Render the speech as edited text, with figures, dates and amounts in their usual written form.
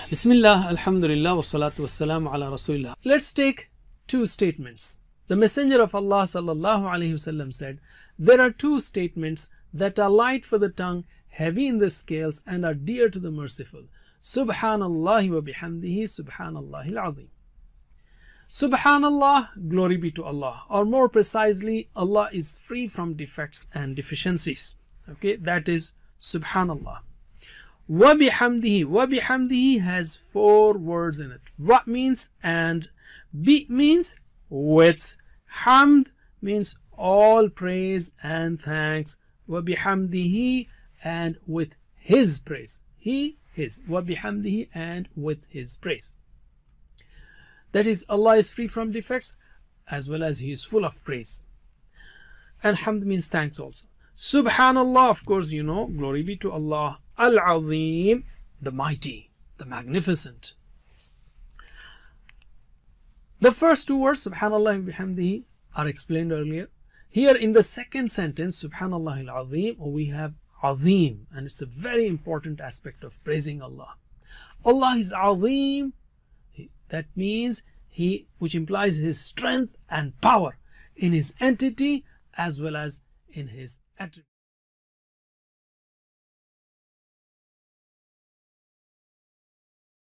Bismillah, alhamdulillah, wassalatu wassalamu ala rasulillah. Let's take two statements. The Messenger of Allah sallallahu alaihi wasallam said, there are two statements that are light for the tongue, heavy in the scales, and are dear to the merciful. Subhanallah wa bihamdihi, subhanallah al-azim. Subhanallah, glory be to Allah, or more precisely, Allah is free from defects and deficiencies. Okay, that is Subhanallah. Wa bihamdihi has four words in it. Wa means and, bi means with, hamd means all praise and thanks, wa bihamdihi and with his praise, he, his, wa bihamdihi and with his praise. That is, Allah is free from defects as well as he is full of praise. And hamd means thanks also. Subhanallah, of course you know, glory be to Allah. Al-Azim, the mighty, the magnificent. The first two words, Subhanallah wa bihamdihi, are explained earlier. Here in the second sentence, Subhanallah al-Azim, we have Azim, and it's a very important aspect of praising Allah. Allah is Azim, that means he, which implies his strength and power in his entity as well as in his attributes.